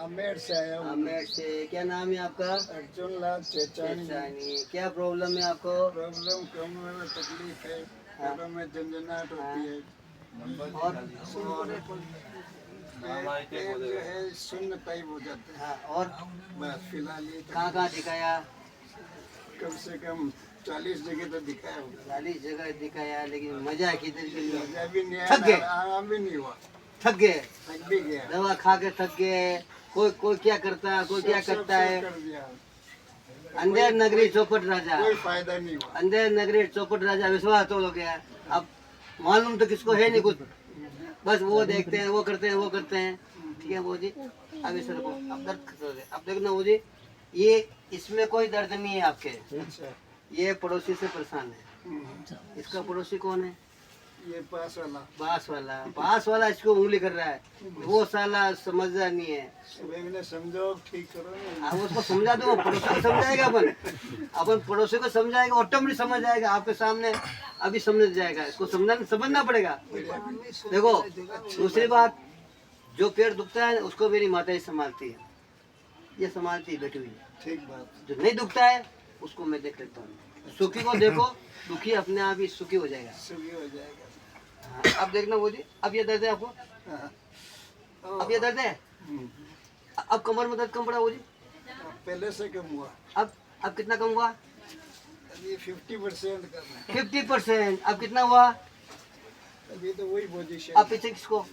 आमेर से आया हूँ। आमेर से। क्या नाम है आपका? अर्जुन लाल चेचानी। चेचानी। क्या प्रॉब्लम है आपको? प्रॉब्लम कमर में तकलीफ है, हाँ। पैरों में झंझनाहट होती है, और पेट जो है शून्य टाइप हो जाता है। हाँ, और बस फिलहाल ये कहाँ कहाँ दिखाया? कम से कम 40 जगह तो दिखाया होगा। 40 जगह दिखाया, लेकिन मजा किधर के लिए? मजा भी नहीं थक गए? आया, आराम भी नहीं हुआ, थक गए? थक भी गया। दवा खा के थक गए। कोई कोई क्या करता है, कोई क्या सब करता है। कर दिया, अंधेर नगरी चौपट राजा, कोई फायदा नहीं हुआ। अंधेर नगरी चौपट राजा विश्वास तो हो गया। अब मालूम तो किसको है नहीं कुछ, बस वो देखते हैं, वो करते हैं, वो करते हैं। ठीक है वो जी, अब इस को अब दर्द करोगे। अब देखना वो जी, ये इसमें कोई दर्द नहीं है आपके। अच्छा। ये पड़ोसी से परेशान है। हम्म। इसका पड़ोसी कौन है? ये पास वाला पास वाला इसको उंगली कर रहा है। वो साला समझदार नहीं है। सुबह मैंने समझो, ठीक करो ना। अब उसको समझा दो, पड़ोसी को समझाएगा। अपन पड़ोसी को समझाएगा, ऑटोमेटिक समझ जाएगा। आपके सामने अभी समझ जाएगा। इसको समझना पड़ेगा। देखो दूसरी बात, जो पेड़ दुखता है उसको मेरी माता ही संभालती है, ये संभालती है बैठी हुई। ठीक बात। जो नहीं दुखता है उसको मैं देख लेता हूँ। सुखी को देखो, दुखी अपने आप ही सुखी हो जाएगा। सुखी हो जाएगा। हाँ, अब देखना वो जी, अब ये दर्द है आपको? हाँ। अब ये दर्द है? अब कमर में दर्द कम पड़ा वो जी? पहले से कम हुआ। अब कितना कम हुआ? अभी 50% करना है। 50%। अब कितना हुआ? अभी तो वही पोजीशन। अब पीछे किसको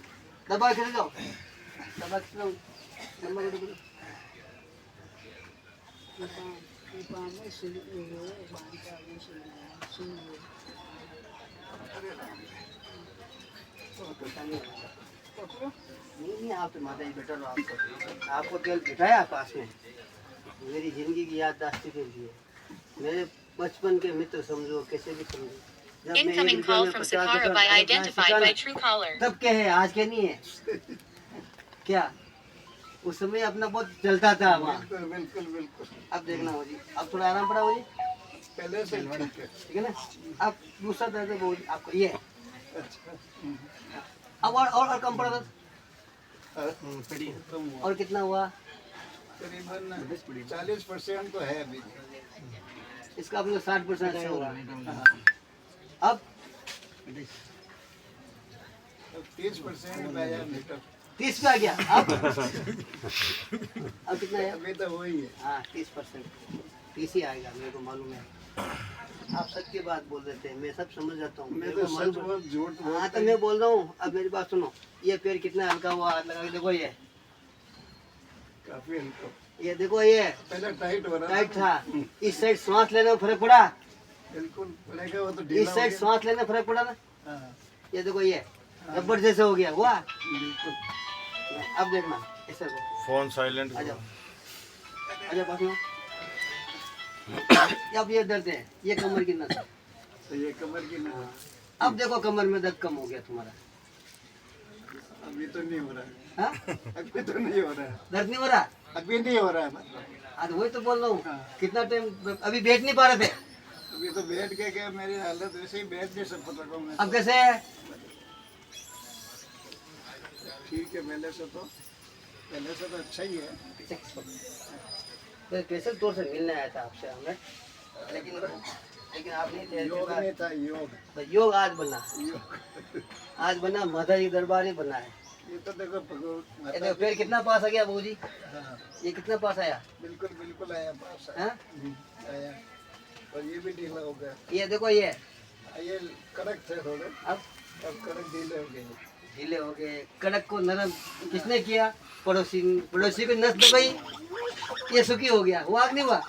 दबा के जाओ, दबा के जाओ, नंबर दो। नहीं आप तो माता जी बैठा रहो। आपको केवल बिठाया पास में मेरी जिंदगी की याददाश्त के लिए। मेरे बचपन के मित्र समझो, कैसे भी समझो। जब मैं Incoming एक call में from 50 Sakara by identified by Truecaller. तब के है, आज के नहीं है। क्या उस समय अपना बहुत चलता था वहाँ। बिल्कुल बिल्कुल बिल्कुल। अब देखना हो जी, अब थोड़ा आराम पड़ा हो जी, पहले से ठीक है। ठीक है ना। अब दूसरा दर्द है वो आपको ये है। अच्छा। अब और कम पड़ा दर्द? कम हुआ। और कितना हुआ? करीबन 40% तो है अभी। इसका अपने 60% से होगा। अब 30% में आया मीटर। 30 पे आ गया। अब कितना है? अभी तो वही है। हाँ 30%, 30 ही आएगा, मेरे को मालूम है। आप सच्ची बात बोल रहे थे, मैं सब समझ जाता हूँ। मैं मेरे तो को सच मालूम बोल झूठ बोल। हाँ तो मैं बोल रहा हूँ। अब मेरी बात सुनो, ये पैर कितना हल्का हुआ, हाथ लगा के देखो। काफी हल्का। ये देखो, ये पहले टाइट हो रहा टाइट था। इस साइड सांस लेने में फर्क पड़ा, बिल्कुल पड़ेगा वो तो इस ढीला हो साइड गया। सांस लेने में फर्क पड़ा ना। हाँ, ये देखो, ये रबड़ जैसे हो गया हुआ। बिल्कुल। अब देखना ऐसा को, फोन साइलेंट आ जाओ, आ जाओ पास में। अब ये दर्द है, ये कमर की नस है। तो ये कमर की ना। अब देखो कमर में दर्द कम हो गया तुम्हारा। अभी तो नहीं हो रहा है। हाँ? अभी तो नहीं हो रहा है। दर्द नहीं हो रहा? अभी नहीं हो रहा है मतलब। आज वही तो बोल रहा हूँ। हाँ। कितना टाइम अभी बैठ नहीं पा रहे थे, अभी तो बैठ के क्या, मेरी हालत वैसे ही बैठ नहीं सकता था मैं। अब कैसे है? ठीक है, पहले से तो अच्छा ही है। तो स्पेशल तौर से मिलने आया था आपसे हमें, लेकिन आप नहीं थे। योग नहीं था, योग। तो योग आज बना, योग। आज बना, माता जी दरबार ही बना है। ये तो देखो ये देखो फिर कितना पास आ गया बहू जी, हाँ, ये कितना पास आया। बिल्कुल बिल्कुल आया पास हाँ? आया। और ये भी ढीला हो गया। ये देखो, ये ये कड़क थे थोड़े, अब कड़क ढीले हो गए। ढीले हो गए। कड़क को नरम किसने किया? पड़ोसी को नस दबाई, ये सुखी हो गया। हुआ कि नहीं हुआ?